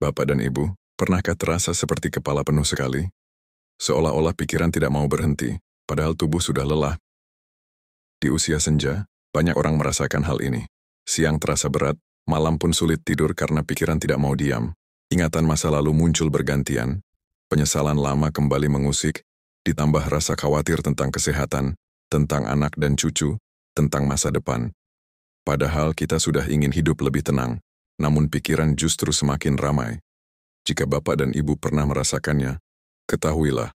Bapak dan Ibu, pernahkah terasa seperti kepala penuh sekali? Seolah-olah pikiran tidak mau berhenti, padahal tubuh sudah lelah. Di usia senja, banyak orang merasakan hal ini. Siang terasa berat, malam pun sulit tidur karena pikiran tidak mau diam. Ingatan masa lalu muncul bergantian, penyesalan lama kembali mengusik, ditambah rasa khawatir tentang kesehatan, tentang anak dan cucu, tentang masa depan. Padahal kita sudah ingin hidup lebih tenang, namun pikiran justru semakin ramai. Jika Bapak dan Ibu pernah merasakannya, ketahuilah,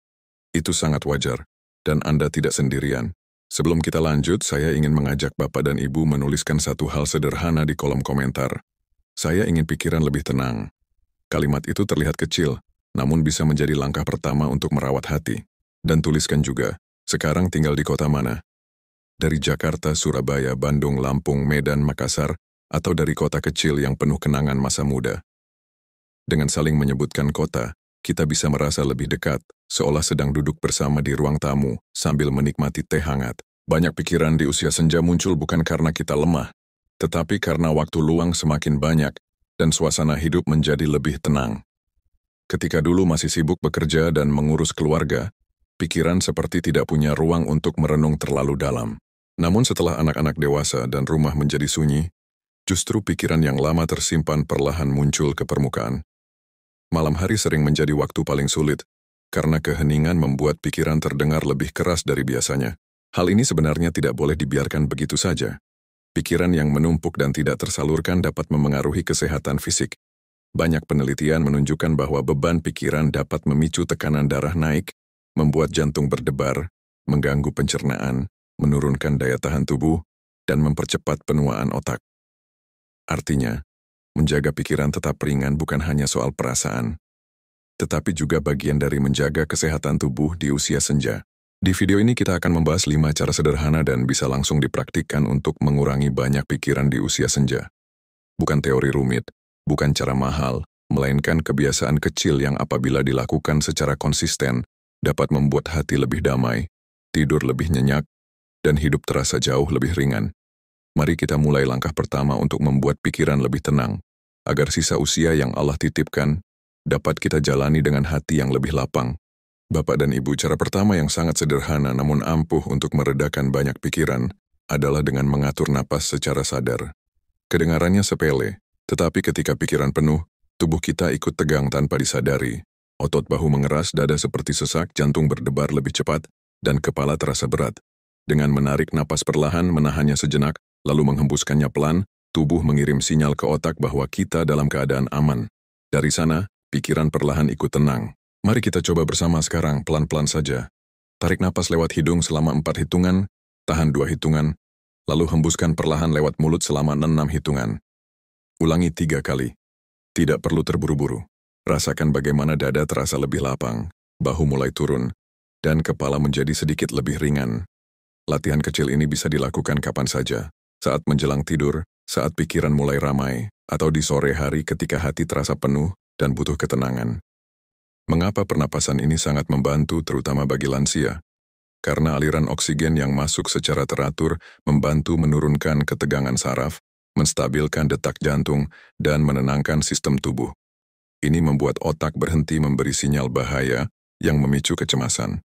itu sangat wajar, dan Anda tidak sendirian. Sebelum kita lanjut, saya ingin mengajak Bapak dan Ibu menuliskan satu hal sederhana di kolom komentar. Saya ingin pikiran lebih tenang. Kalimat itu terlihat kecil, namun bisa menjadi langkah pertama untuk merawat hati. Dan tuliskan juga, sekarang tinggal di kota mana? Dari Jakarta, Surabaya, Bandung, Lampung, Medan, Makassar, atau dari kota kecil yang penuh kenangan masa muda. Dengan saling menyebutkan kota, kita bisa merasa lebih dekat, seolah sedang duduk bersama di ruang tamu, sambil menikmati teh hangat. Banyak pikiran di usia senja muncul bukan karena kita lemah, tetapi karena waktu luang semakin banyak, dan suasana hidup menjadi lebih tenang. Ketika dulu masih sibuk bekerja dan mengurus keluarga, pikiran seperti tidak punya ruang untuk merenung terlalu dalam. Namun setelah anak-anak dewasa dan rumah menjadi sunyi, justru pikiran yang lama tersimpan perlahan muncul ke permukaan. Malam hari sering menjadi waktu paling sulit, karena keheningan membuat pikiran terdengar lebih keras dari biasanya. Hal ini sebenarnya tidak boleh dibiarkan begitu saja. Pikiran yang menumpuk dan tidak tersalurkan dapat memengaruhi kesehatan fisik. Banyak penelitian menunjukkan bahwa beban pikiran dapat memicu tekanan darah naik, membuat jantung berdebar, mengganggu pencernaan, menurunkan daya tahan tubuh, dan mempercepat penuaan otak. Artinya, menjaga pikiran tetap ringan bukan hanya soal perasaan, tetapi juga bagian dari menjaga kesehatan tubuh di usia senja. Di video ini kita akan membahas 5 cara sederhana dan bisa langsung dipraktikkan untuk mengurangi banyak pikiran di usia senja. Bukan teori rumit, bukan cara mahal, melainkan kebiasaan kecil yang apabila dilakukan secara konsisten, dapat membuat hati lebih damai, tidur lebih nyenyak, dan hidup terasa jauh lebih ringan. Mari kita mulai langkah pertama untuk membuat pikiran lebih tenang, agar sisa usia yang Allah titipkan dapat kita jalani dengan hati yang lebih lapang. Bapak dan Ibu, cara pertama yang sangat sederhana namun ampuh untuk meredakan banyak pikiran adalah dengan mengatur napas secara sadar. Kedengarannya sepele, tetapi ketika pikiran penuh, tubuh kita ikut tegang tanpa disadari. Otot bahu mengeras, dada seperti sesak, jantung berdebar lebih cepat, dan kepala terasa berat. Dengan menarik napas perlahan, menahannya sejenak, lalu menghembuskannya pelan, tubuh mengirim sinyal ke otak bahwa kita dalam keadaan aman. Dari sana, pikiran perlahan ikut tenang. Mari kita coba bersama sekarang, pelan-pelan saja. Tarik napas lewat hidung selama 4 hitungan, tahan 2 hitungan, lalu hembuskan perlahan lewat mulut selama 6 hitungan. Ulangi 3 kali. Tidak perlu terburu-buru. Rasakan bagaimana dada terasa lebih lapang, bahu mulai turun, dan kepala menjadi sedikit lebih ringan. Latihan kecil ini bisa dilakukan kapan saja, saat menjelang tidur, saat pikiran mulai ramai, atau di sore hari ketika hati terasa penuh dan butuh ketenangan. Mengapa pernapasan ini sangat membantu terutama bagi lansia? Karena aliran oksigen yang masuk secara teratur membantu menurunkan ketegangan saraf, menstabilkan detak jantung, dan menenangkan sistem tubuh. Ini membuat otak berhenti memberi sinyal bahaya yang memicu kecemasan.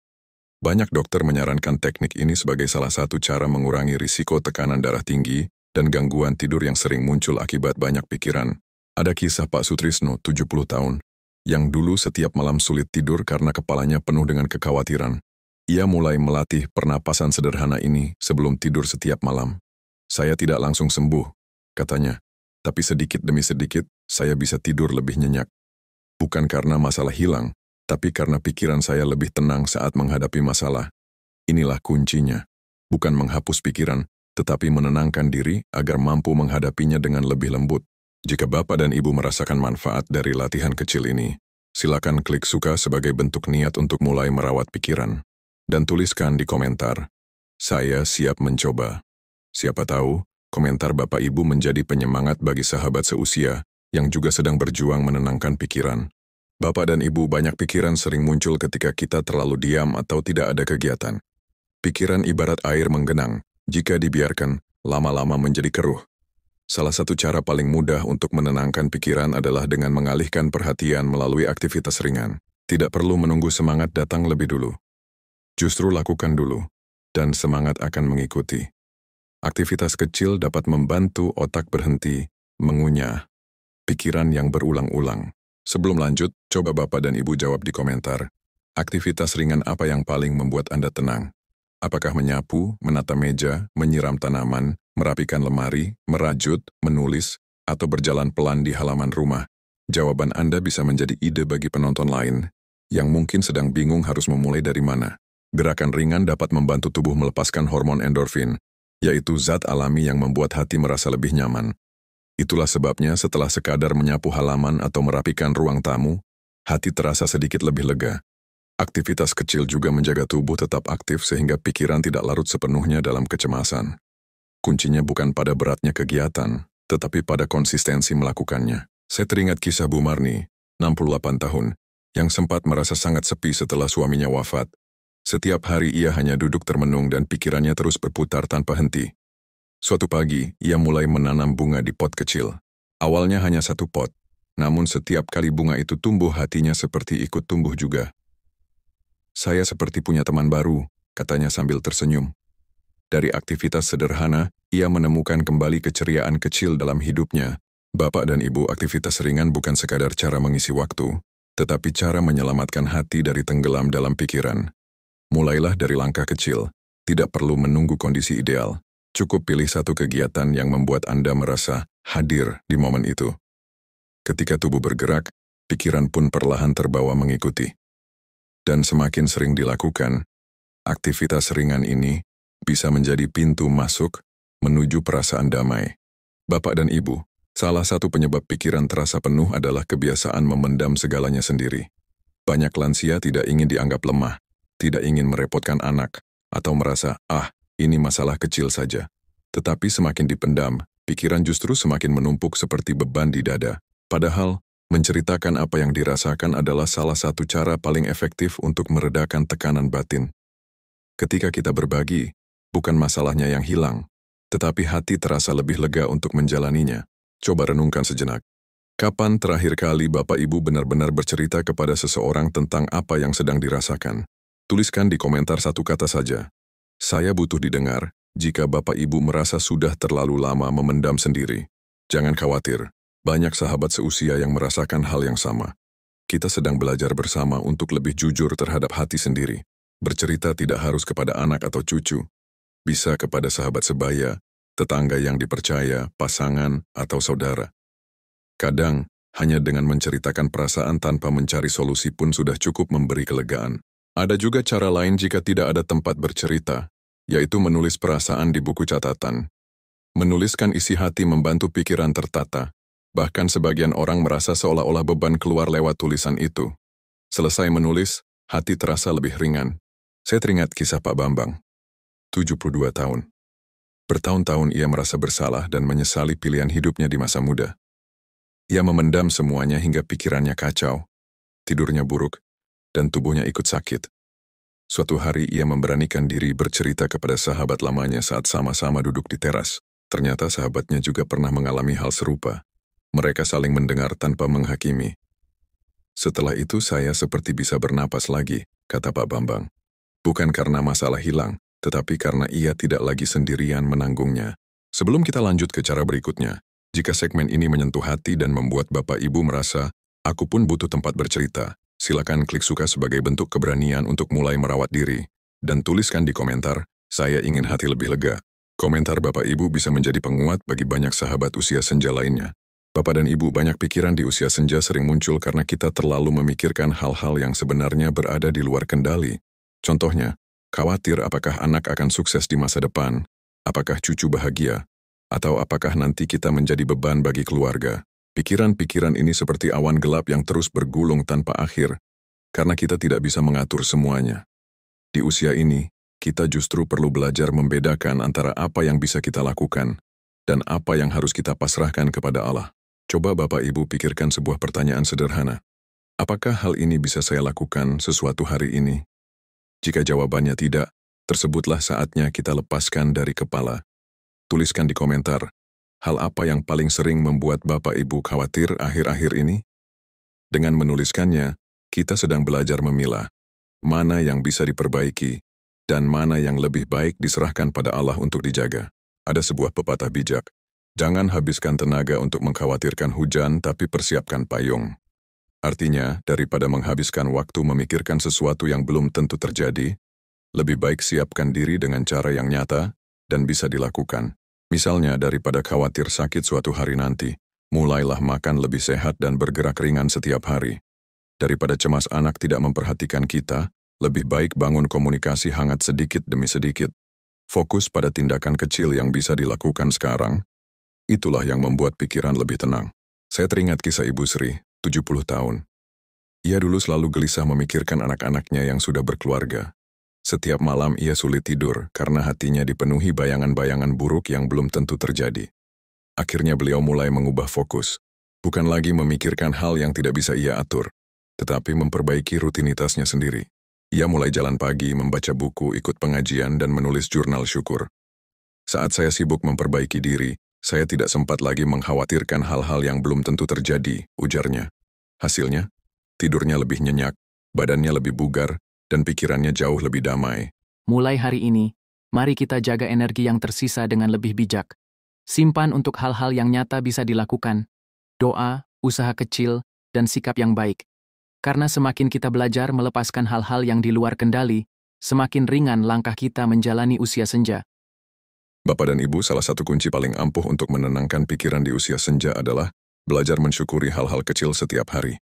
Banyak dokter menyarankan teknik ini sebagai salah satu cara mengurangi risiko tekanan darah tinggi dan gangguan tidur yang sering muncul akibat banyak pikiran. Ada kisah Pak Sutrisno, 70 tahun, yang dulu setiap malam sulit tidur karena kepalanya penuh dengan kekhawatiran. Ia mulai melatih pernapasan sederhana ini sebelum tidur setiap malam. Saya tidak langsung sembuh, katanya, tapi sedikit demi sedikit saya bisa tidur lebih nyenyak. Bukan karena masalah hilang, tapi karena pikiran saya lebih tenang saat menghadapi masalah. Inilah kuncinya, bukan menghapus pikiran, tetapi menenangkan diri agar mampu menghadapinya dengan lebih lembut. Jika Bapak dan Ibu merasakan manfaat dari latihan kecil ini, silakan klik suka sebagai bentuk niat untuk mulai merawat pikiran. Dan tuliskan di komentar, saya siap mencoba. Siapa tahu, komentar Bapak Ibu menjadi penyemangat bagi sahabat seusia yang juga sedang berjuang menenangkan pikiran. Bapak dan Ibu, banyak pikiran sering muncul ketika kita terlalu diam atau tidak ada kegiatan. Pikiran ibarat air menggenang, jika dibiarkan, lama-lama menjadi keruh. Salah satu cara paling mudah untuk menenangkan pikiran adalah dengan mengalihkan perhatian melalui aktivitas ringan. Tidak perlu menunggu semangat datang lebih dulu. Justru lakukan dulu, dan semangat akan mengikuti. Aktivitas kecil dapat membantu otak berhenti, mengunyah pikiran yang berulang-ulang. Sebelum lanjut, coba Bapak dan Ibu jawab di komentar. Aktivitas ringan apa yang paling membuat Anda tenang? Apakah menyapu, menata meja, menyiram tanaman, merapikan lemari, merajut, menulis, atau berjalan pelan di halaman rumah? Jawaban Anda bisa menjadi ide bagi penonton lain yang mungkin sedang bingung harus memulai dari mana. Gerakan ringan dapat membantu tubuh melepaskan hormon endorfin, yaitu zat alami yang membuat hati merasa lebih nyaman. Itulah sebabnya setelah sekadar menyapu halaman atau merapikan ruang tamu, hati terasa sedikit lebih lega. Aktivitas kecil juga menjaga tubuh tetap aktif sehingga pikiran tidak larut sepenuhnya dalam kecemasan. Kuncinya bukan pada beratnya kegiatan, tetapi pada konsistensi melakukannya. Saya teringat kisah Bu Marni, 68 tahun, yang sempat merasa sangat sepi setelah suaminya wafat. Setiap hari ia hanya duduk termenung dan pikirannya terus berputar tanpa henti. Suatu pagi, ia mulai menanam bunga di pot kecil. Awalnya hanya satu pot, namun setiap kali bunga itu tumbuh hatinya seperti ikut tumbuh juga. Saya seperti punya teman baru, katanya sambil tersenyum. Dari aktivitas sederhana, ia menemukan kembali keceriaan kecil dalam hidupnya. Bapak dan Ibu, aktivitas ringan bukan sekadar cara mengisi waktu, tetapi cara menyelamatkan hati dari tenggelam dalam pikiran. Mulailah dari langkah kecil, tidak perlu menunggu kondisi ideal. Cukup pilih satu kegiatan yang membuat Anda merasa hadir di momen itu. Ketika tubuh bergerak, pikiran pun perlahan terbawa mengikuti. Dan semakin sering dilakukan, aktivitas ringan ini bisa menjadi pintu masuk menuju perasaan damai. Bapak dan Ibu, salah satu penyebab pikiran terasa penuh adalah kebiasaan memendam segalanya sendiri. Banyak lansia tidak ingin dianggap lemah, tidak ingin merepotkan anak, atau merasa, ini masalah kecil saja. Tetapi semakin dipendam, pikiran justru semakin menumpuk seperti beban di dada. Padahal, menceritakan apa yang dirasakan adalah salah satu cara paling efektif untuk meredakan tekanan batin. Ketika kita berbagi, bukan masalahnya yang hilang, tetapi hati terasa lebih lega untuk menjalaninya. Coba renungkan sejenak. Kapan terakhir kali Bapak Ibu benar-benar bercerita kepada seseorang tentang apa yang sedang dirasakan? Tuliskan di komentar satu kata saja. Saya butuh didengar. Jika Bapak Ibu merasa sudah terlalu lama memendam sendiri, jangan khawatir. Banyak sahabat seusia yang merasakan hal yang sama. Kita sedang belajar bersama untuk lebih jujur terhadap hati sendiri. Bercerita tidak harus kepada anak atau cucu. Bisa kepada sahabat sebaya, tetangga yang dipercaya, pasangan, atau saudara. Kadang, hanya dengan menceritakan perasaan tanpa mencari solusi pun sudah cukup memberi kelegaan. Ada juga cara lain jika tidak ada tempat bercerita, yaitu menulis perasaan di buku catatan. Menuliskan isi hati membantu pikiran tertata. Bahkan sebagian orang merasa seolah-olah beban keluar lewat tulisan itu. Selesai menulis, hati terasa lebih ringan. Saya teringat kisah Pak Bambang, 72 tahun. Bertahun-tahun ia merasa bersalah dan menyesali pilihan hidupnya di masa muda. Ia memendam semuanya hingga pikirannya kacau, tidurnya buruk, dan tubuhnya ikut sakit. Suatu hari ia memberanikan diri bercerita kepada sahabat lamanya saat sama-sama duduk di teras. Ternyata sahabatnya juga pernah mengalami hal serupa. Mereka saling mendengar tanpa menghakimi. Setelah itu saya seperti bisa bernapas lagi, kata Pak Bambang. Bukan karena masalah hilang, tetapi karena ia tidak lagi sendirian menanggungnya. Sebelum kita lanjut ke cara berikutnya, jika segmen ini menyentuh hati dan membuat Bapak Ibu merasa, aku pun butuh tempat bercerita, silakan klik suka sebagai bentuk keberanian untuk mulai merawat diri. Dan tuliskan di komentar, saya ingin hati lebih lega. Komentar Bapak Ibu bisa menjadi penguat bagi banyak sahabat usia senja lainnya. Bapak dan Ibu, banyak pikiran di usia senja sering muncul karena kita terlalu memikirkan hal-hal yang sebenarnya berada di luar kendali. Contohnya, khawatir apakah anak akan sukses di masa depan, apakah cucu bahagia, atau apakah nanti kita menjadi beban bagi keluarga. Pikiran-pikiran ini seperti awan gelap yang terus bergulung tanpa akhir, karena kita tidak bisa mengatur semuanya. Di usia ini, kita justru perlu belajar membedakan antara apa yang bisa kita lakukan, dan apa yang harus kita pasrahkan kepada Allah. Coba Bapak Ibu pikirkan sebuah pertanyaan sederhana. Apakah hal ini bisa saya lakukan sesuatu hari ini? Jika jawabannya tidak, tersebutlah saatnya kita lepaskan dari kepala. Tuliskan di komentar, Hal apa yang paling sering membuat Bapak Ibu khawatir akhir-akhir ini? Dengan menuliskannya, kita sedang belajar memilah mana yang bisa diperbaiki dan mana yang lebih baik diserahkan pada Allah untuk dijaga. Ada sebuah pepatah bijak, jangan habiskan tenaga untuk mengkhawatirkan hujan tapi persiapkan payung. Artinya, daripada menghabiskan waktu memikirkan sesuatu yang belum tentu terjadi, lebih baik siapkan diri dengan cara yang nyata dan bisa dilakukan. Misalnya, daripada khawatir sakit suatu hari nanti, mulailah makan lebih sehat dan bergerak ringan setiap hari. Daripada cemas anak tidak memperhatikan kita, lebih baik bangun komunikasi hangat sedikit demi sedikit. Fokus pada tindakan kecil yang bisa dilakukan sekarang. Itulah yang membuat pikiran lebih tenang. Saya teringat kisah Ibu Sri, 70 tahun. Ia dulu selalu gelisah memikirkan anak-anaknya yang sudah berkeluarga. Setiap malam ia sulit tidur karena hatinya dipenuhi bayangan-bayangan buruk yang belum tentu terjadi. Akhirnya beliau mulai mengubah fokus. Bukan lagi memikirkan hal yang tidak bisa ia atur, tetapi memperbaiki rutinitasnya sendiri. Ia mulai jalan pagi, membaca buku, ikut pengajian, dan menulis jurnal syukur. Saat saya sibuk memperbaiki diri, saya tidak sempat lagi mengkhawatirkan hal-hal yang belum tentu terjadi, ujarnya. Hasilnya, tidurnya lebih nyenyak, badannya lebih bugar, dan pikirannya jauh lebih damai. Mulai hari ini, mari kita jaga energi yang tersisa dengan lebih bijak. Simpan untuk hal-hal yang nyata bisa dilakukan. Doa, usaha kecil, dan sikap yang baik. Karena semakin kita belajar melepaskan hal-hal yang di luar kendali, semakin ringan langkah kita menjalani usia senja. Bapak dan Ibu, salah satu kunci paling ampuh untuk menenangkan pikiran di usia senja adalah belajar mensyukuri hal-hal kecil setiap hari.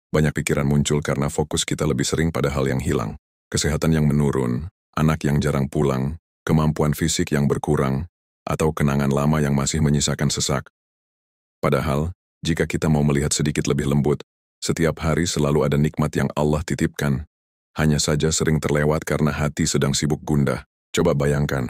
Banyak pikiran muncul karena fokus kita lebih sering pada hal yang hilang, kesehatan yang menurun, anak yang jarang pulang, kemampuan fisik yang berkurang, atau kenangan lama yang masih menyisakan sesak. Padahal, jika kita mau melihat sedikit lebih lembut, setiap hari selalu ada nikmat yang Allah titipkan. Hanya saja sering terlewat karena hati sedang sibuk gundah. Coba bayangkan,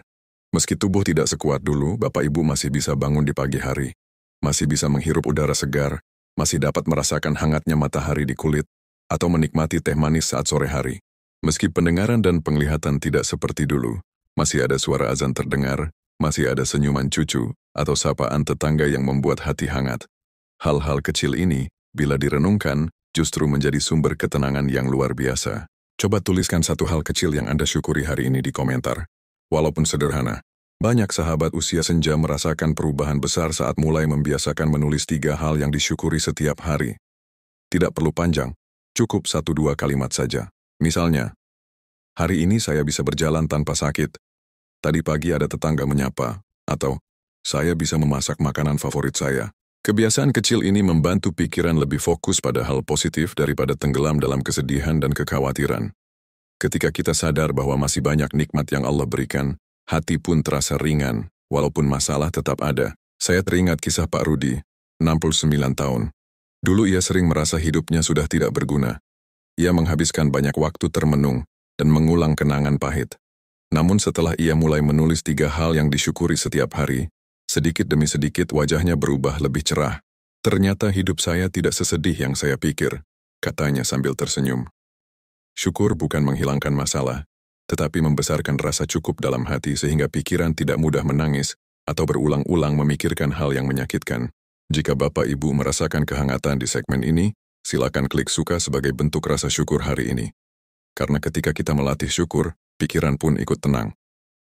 meski tubuh tidak sekuat dulu, Bapak Ibu masih bisa bangun di pagi hari, masih bisa menghirup udara segar, masih dapat merasakan hangatnya matahari di kulit, atau menikmati teh manis saat sore hari. Meski pendengaran dan penglihatan tidak seperti dulu, masih ada suara azan terdengar, masih ada senyuman cucu, atau sapaan tetangga yang membuat hati hangat. Hal-hal kecil ini, bila direnungkan, justru menjadi sumber ketenangan yang luar biasa. Coba tuliskan satu hal kecil yang Anda syukuri hari ini di komentar. Walaupun sederhana, banyak sahabat usia senja merasakan perubahan besar saat mulai membiasakan menulis 3 hal yang disyukuri setiap hari. Tidak perlu panjang, cukup 1-2 kalimat saja. Misalnya, hari ini saya bisa berjalan tanpa sakit. Tadi pagi ada tetangga menyapa. Atau, saya bisa memasak makanan favorit saya. Kebiasaan kecil ini membantu pikiran lebih fokus pada hal positif daripada tenggelam dalam kesedihan dan kekhawatiran. Ketika kita sadar bahwa masih banyak nikmat yang Allah berikan, hati pun terasa ringan, walaupun masalah tetap ada. Saya teringat kisah Pak Rudi, 69 tahun. Dulu ia sering merasa hidupnya sudah tidak berguna. Ia menghabiskan banyak waktu termenung dan mengulang kenangan pahit. Namun setelah ia mulai menulis 3 hal yang disyukuri setiap hari, sedikit demi sedikit wajahnya berubah lebih cerah. Ternyata hidup saya tidak sesedih yang saya pikir, katanya sambil tersenyum. Syukur bukan menghilangkan masalah, tetapi membesarkan rasa cukup dalam hati sehingga pikiran tidak mudah menangis atau berulang-ulang memikirkan hal yang menyakitkan. Jika Bapak Ibu merasakan kehangatan di segmen ini, silakan klik suka sebagai bentuk rasa syukur hari ini. Karena ketika kita melatih syukur, pikiran pun ikut tenang.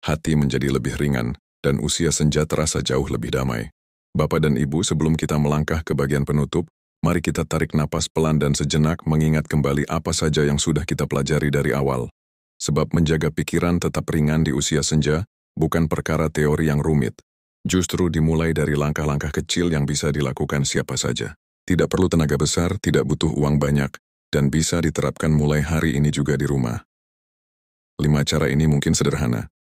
Hati menjadi lebih ringan, dan usia senja terasa jauh lebih damai. Bapak dan Ibu, sebelum kita melangkah ke bagian penutup, mari kita tarik napas pelan dan sejenak mengingat kembali apa saja yang sudah kita pelajari dari awal. Sebab menjaga pikiran tetap ringan di usia senja bukan perkara teori yang rumit. Justru dimulai dari langkah-langkah kecil yang bisa dilakukan siapa saja. Tidak perlu tenaga besar, tidak butuh uang banyak, dan bisa diterapkan mulai hari ini juga di rumah. 5 cara ini mungkin sederhana,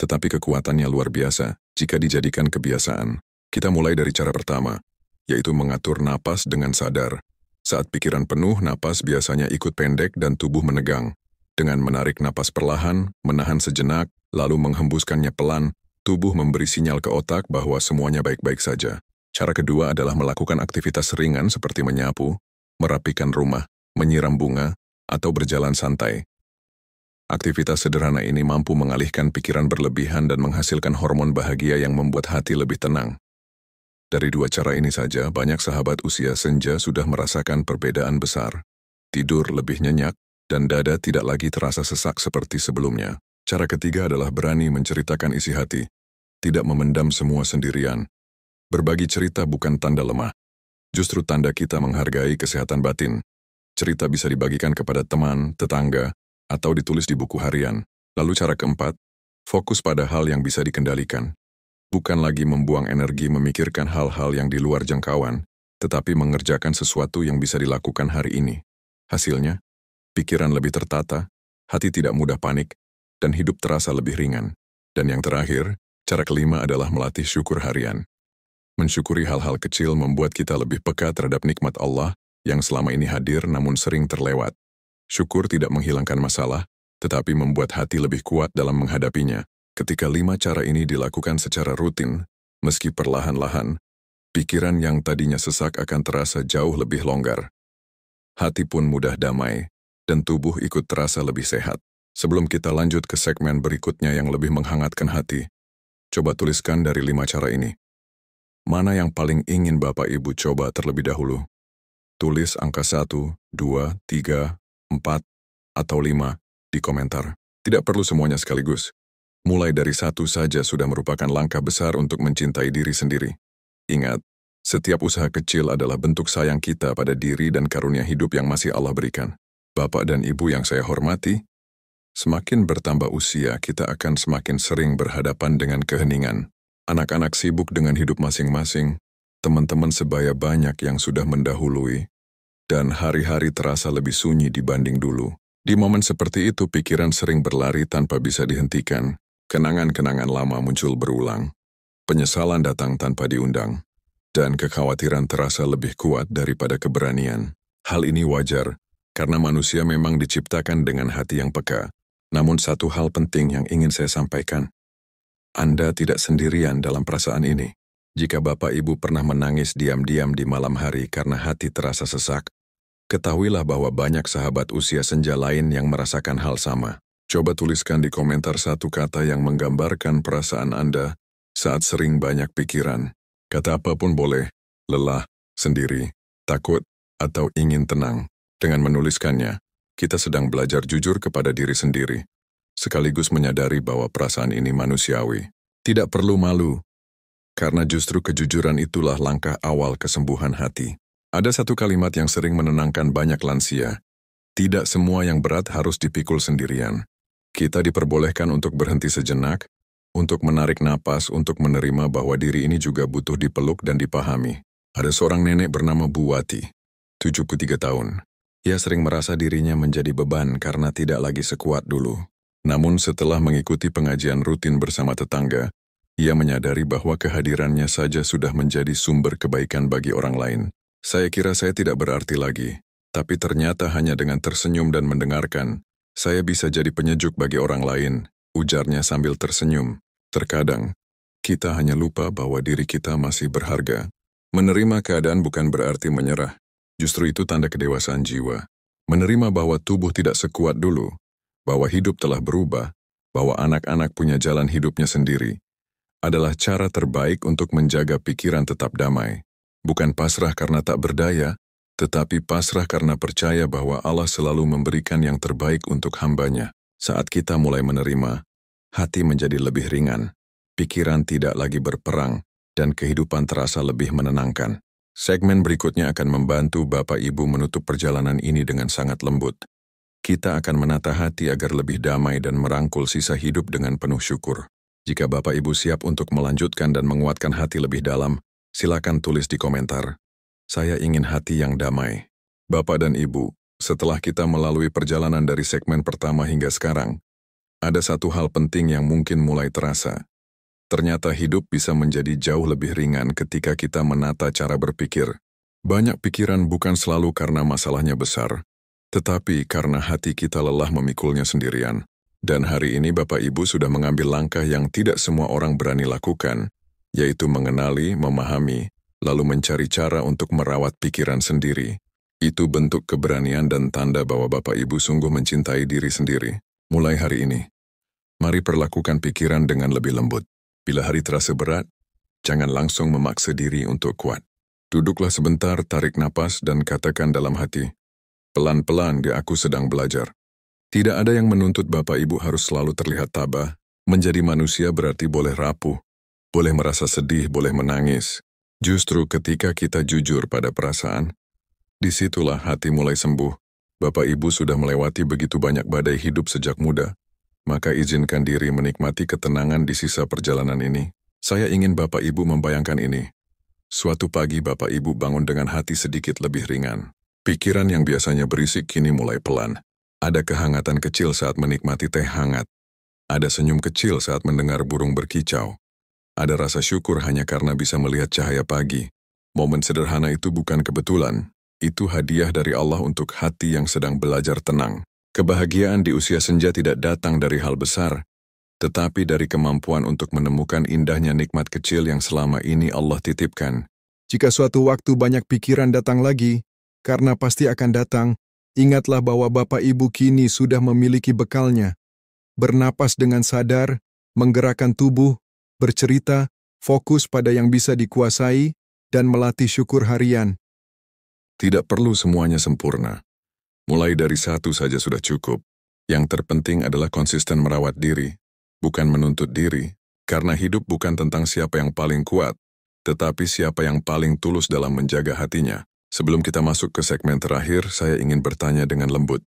tetapi kekuatannya luar biasa jika dijadikan kebiasaan. Kita mulai dari cara pertama, yaitu mengatur napas dengan sadar. Saat pikiran penuh, napas biasanya ikut pendek dan tubuh menegang. Dengan menarik napas perlahan, menahan sejenak, lalu menghembuskannya pelan, tubuh memberi sinyal ke otak bahwa semuanya baik-baik saja. Cara kedua adalah melakukan aktivitas ringan seperti menyapu, merapikan rumah, menyiram bunga, atau berjalan santai. Aktivitas sederhana ini mampu mengalihkan pikiran berlebihan dan menghasilkan hormon bahagia yang membuat hati lebih tenang. Dari dua cara ini saja, banyak sahabat usia senja sudah merasakan perbedaan besar. Tidur lebih nyenyak, dan dada tidak lagi terasa sesak seperti sebelumnya. Cara ketiga adalah berani menceritakan isi hati. Tidak memendam semua sendirian. Berbagi cerita bukan tanda lemah. Justru tanda kita menghargai kesehatan batin. Cerita bisa dibagikan kepada teman, tetangga, atau ditulis di buku harian. Lalu cara keempat, fokus pada hal yang bisa dikendalikan. Bukan lagi membuang energi memikirkan hal-hal yang di luar jangkauan, tetapi mengerjakan sesuatu yang bisa dilakukan hari ini. Hasilnya, pikiran lebih tertata, hati tidak mudah panik, dan hidup terasa lebih ringan. Dan yang terakhir, cara kelima adalah melatih syukur harian. Mensyukuri hal-hal kecil membuat kita lebih peka terhadap nikmat Allah yang selama ini hadir namun sering terlewat. Syukur tidak menghilangkan masalah, tetapi membuat hati lebih kuat dalam menghadapinya. Ketika 5 cara ini dilakukan secara rutin, meski perlahan-lahan, pikiran yang tadinya sesak akan terasa jauh lebih longgar. Hati pun mudah damai, dan tubuh ikut terasa lebih sehat. Sebelum kita lanjut ke segmen berikutnya yang lebih menghangatkan hati, coba tuliskan dari 5 cara ini. Mana yang paling ingin Bapak Ibu coba terlebih dahulu? Tulis angka 1, 2, 3, 4, atau 5 di komentar. Tidak perlu semuanya sekaligus. Mulai dari 1 saja sudah merupakan langkah besar untuk mencintai diri sendiri. Ingat, setiap usaha kecil adalah bentuk sayang kita pada diri dan karunia hidup yang masih Allah berikan. Bapak dan Ibu yang saya hormati, semakin bertambah usia kita akan semakin sering berhadapan dengan keheningan. Anak-anak sibuk dengan hidup masing-masing, teman-teman sebaya banyak yang sudah mendahului, dan hari-hari terasa lebih sunyi dibanding dulu. Di momen seperti itu pikiran sering berlari tanpa bisa dihentikan. Kenangan-kenangan lama muncul berulang, penyesalan datang tanpa diundang, dan kekhawatiran terasa lebih kuat daripada keberanian. Hal ini wajar, karena manusia memang diciptakan dengan hati yang peka. Namun satu hal penting yang ingin saya sampaikan. Anda tidak sendirian dalam perasaan ini. Jika Bapak Ibu pernah menangis diam-diam di malam hari karena hati terasa sesak, ketahuilah bahwa banyak sahabat usia senja lain yang merasakan hal sama. Coba tuliskan di komentar 1 kata yang menggambarkan perasaan Anda saat sering banyak pikiran. Kata apapun boleh, lelah, sendiri, takut, atau ingin tenang. Dengan menuliskannya, kita sedang belajar jujur kepada diri sendiri, sekaligus menyadari bahwa perasaan ini manusiawi. Tidak perlu malu, karena justru kejujuran itulah langkah awal kesembuhan hati. Ada satu kalimat yang sering menenangkan banyak lansia. Tidak semua yang berat harus dipikul sendirian. Kita diperbolehkan untuk berhenti sejenak, untuk menarik napas, untuk menerima bahwa diri ini juga butuh dipeluk dan dipahami. Ada seorang nenek bernama Bu Wati, 73 tahun. Ia sering merasa dirinya menjadi beban karena tidak lagi sekuat dulu. Namun setelah mengikuti pengajian rutin bersama tetangga, ia menyadari bahwa kehadirannya saja sudah menjadi sumber kebaikan bagi orang lain. Saya kira saya tidak berarti lagi, tapi ternyata hanya dengan tersenyum dan mendengarkan, saya bisa jadi penyejuk bagi orang lain, ujarnya sambil tersenyum. Terkadang, kita hanya lupa bahwa diri kita masih berharga. Menerima keadaan bukan berarti menyerah. Justru itu tanda kedewasaan jiwa. Menerima bahwa tubuh tidak sekuat dulu, bahwa hidup telah berubah, bahwa anak-anak punya jalan hidupnya sendiri, adalah cara terbaik untuk menjaga pikiran tetap damai. Bukan pasrah karena tak berdaya, tetapi pasrah karena percaya bahwa Allah selalu memberikan yang terbaik untuk hamba-Nya. Saat kita mulai menerima, hati menjadi lebih ringan, pikiran tidak lagi berperang, dan kehidupan terasa lebih menenangkan. Segmen berikutnya akan membantu Bapak Ibu menutup perjalanan ini dengan sangat lembut. Kita akan menata hati agar lebih damai dan merangkul sisa hidup dengan penuh syukur. Jika Bapak Ibu siap untuk melanjutkan dan menguatkan hati lebih dalam, silakan tulis di komentar. Saya ingin hati yang damai. Bapak dan Ibu, setelah kita melalui perjalanan dari segmen pertama hingga sekarang, ada satu hal penting yang mungkin mulai terasa. Ternyata hidup bisa menjadi jauh lebih ringan ketika kita menata cara berpikir. Banyak pikiran bukan selalu karena masalahnya besar, tetapi karena hati kita lelah memikulnya sendirian. Dan hari ini Bapak Ibu sudah mengambil langkah yang tidak semua orang berani lakukan, yaitu mengenali, memahami, lalu mencari cara untuk merawat pikiran sendiri. Itu bentuk keberanian dan tanda bahwa Bapak Ibu sungguh mencintai diri sendiri. Mulai hari ini, mari perlakukan pikiran dengan lebih lembut. Bila hari terasa berat, Jangan langsung memaksa diri untuk kuat. Duduklah sebentar, tarik napas dan katakan dalam hati, pelan-pelan aku sedang belajar. Tidak ada yang menuntut Bapak Ibu harus selalu terlihat tabah. Menjadi manusia berarti boleh rapuh, boleh merasa sedih, boleh menangis. Justru ketika kita jujur pada perasaan, disitulah hati mulai sembuh. Bapak Ibu sudah melewati begitu banyak badai hidup sejak muda, maka izinkan diri menikmati ketenangan di sisa perjalanan ini. Saya ingin Bapak Ibu membayangkan ini. Suatu pagi Bapak Ibu bangun dengan hati sedikit lebih ringan. Pikiran yang biasanya berisik kini mulai pelan. Ada kehangatan kecil saat menikmati teh hangat. Ada senyum kecil saat mendengar burung berkicau. Ada rasa syukur hanya karena bisa melihat cahaya pagi. Momen sederhana itu bukan kebetulan. Itu hadiah dari Allah untuk hati yang sedang belajar tenang. Kebahagiaan di usia senja tidak datang dari hal besar, tetapi dari kemampuan untuk menemukan indahnya nikmat kecil yang selama ini Allah titipkan. Jika suatu waktu banyak pikiran datang lagi, karena pasti akan datang, ingatlah bahwa Bapak Ibu kini sudah memiliki bekalnya. Bernapas dengan sadar, menggerakkan tubuh, bercerita, fokus pada yang bisa dikuasai, dan melatih syukur harian. Tidak perlu semuanya sempurna. Mulai dari satu saja sudah cukup. Yang terpenting adalah konsisten merawat diri, bukan menuntut diri, karena hidup bukan tentang siapa yang paling kuat, tetapi siapa yang paling tulus dalam menjaga hatinya. Sebelum kita masuk ke segmen terakhir, saya ingin bertanya dengan lembut.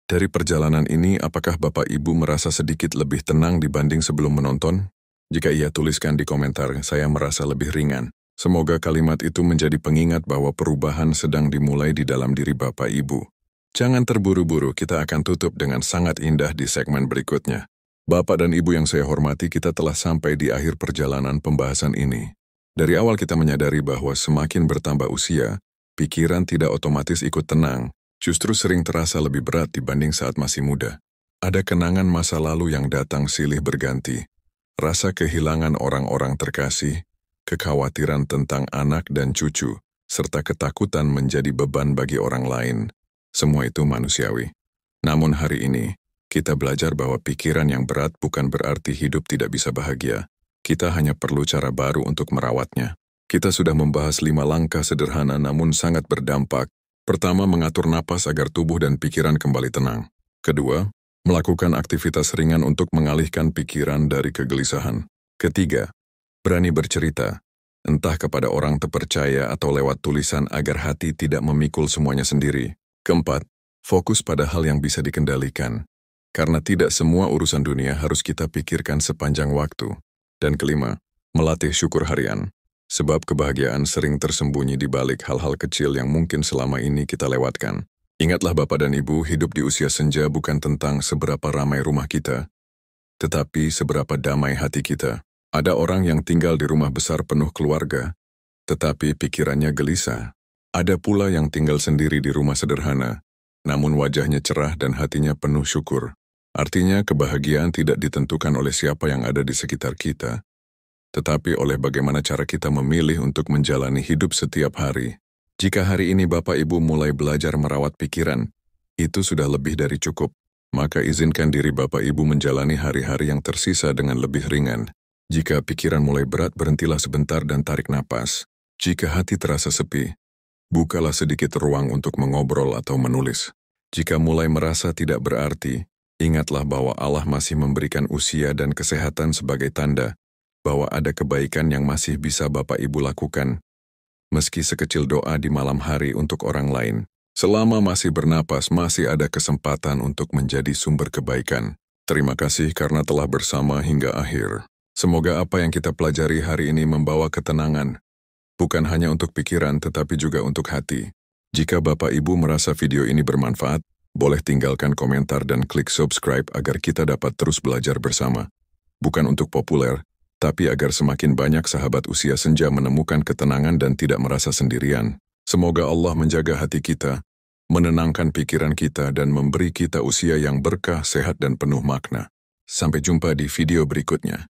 Dari perjalanan ini, apakah Bapak Ibu merasa sedikit lebih tenang dibanding sebelum menonton? Jika iya, tuliskan di komentar, saya merasa lebih ringan. Semoga kalimat itu menjadi pengingat bahwa perubahan sedang dimulai di dalam diri Bapak Ibu. Jangan terburu-buru, kita akan tutup dengan sangat indah di segmen berikutnya. Bapak dan Ibu yang saya hormati, kita telah sampai di akhir perjalanan pembahasan ini. Dari awal kita menyadari bahwa semakin bertambah usia, pikiran tidak otomatis ikut tenang, justru sering terasa lebih berat dibanding saat masih muda. Ada kenangan masa lalu yang datang silih berganti, rasa kehilangan orang-orang terkasih, kekhawatiran tentang anak dan cucu, serta ketakutan menjadi beban bagi orang lain. Semua itu manusiawi. Namun hari ini, kita belajar bahwa pikiran yang berat bukan berarti hidup tidak bisa bahagia. Kita hanya perlu cara baru untuk merawatnya. Kita sudah membahas 5 langkah sederhana namun sangat berdampak. Pertama, mengatur napas agar tubuh dan pikiran kembali tenang. Kedua, melakukan aktivitas ringan untuk mengalihkan pikiran dari kegelisahan. Ketiga, berani bercerita, entah kepada orang terpercaya atau lewat tulisan agar hati tidak memikul semuanya sendiri. Keempat, fokus pada hal yang bisa dikendalikan, karena tidak semua urusan dunia harus kita pikirkan sepanjang waktu. Dan kelima, melatih syukur harian. Sebab kebahagiaan sering tersembunyi di balik hal-hal kecil yang mungkin selama ini kita lewatkan. Ingatlah Bapak dan Ibu, hidup di usia senja bukan tentang seberapa ramai rumah kita, tetapi seberapa damai hati kita. Ada orang yang tinggal di rumah besar penuh keluarga, tetapi pikirannya gelisah. Ada pula yang tinggal sendiri di rumah sederhana, namun wajahnya cerah dan hatinya penuh syukur. Artinya kebahagiaan tidak ditentukan oleh siapa yang ada di sekitar kita, tetapi oleh bagaimana cara kita memilih untuk menjalani hidup setiap hari. Jika hari ini Bapak Ibu mulai belajar merawat pikiran, itu sudah lebih dari cukup. Maka izinkan diri Bapak Ibu menjalani hari-hari yang tersisa dengan lebih ringan. Jika pikiran mulai berat, berhentilah sebentar dan tarik napas. Jika hati terasa sepi, bukalah sedikit ruang untuk mengobrol atau menulis. Jika mulai merasa tidak berarti, ingatlah bahwa Allah masih memberikan usia dan kesehatan sebagai tanda bahwa ada kebaikan yang masih bisa Bapak Ibu lakukan, meski sekecil doa di malam hari untuk orang lain. Selama masih bernapas, masih ada kesempatan untuk menjadi sumber kebaikan. Terima kasih karena telah bersama hingga akhir. Semoga apa yang kita pelajari hari ini membawa ketenangan, bukan hanya untuk pikiran tetapi juga untuk hati. Jika Bapak Ibu merasa video ini bermanfaat, boleh tinggalkan komentar dan klik subscribe agar kita dapat terus belajar bersama. Bukan untuk populer, tapi agar semakin banyak sahabat usia senja menemukan ketenangan dan tidak merasa sendirian. Semoga Allah menjaga hati kita, menenangkan pikiran kita, dan memberi kita usia yang berkah, sehat, dan penuh makna. Sampai jumpa di video berikutnya.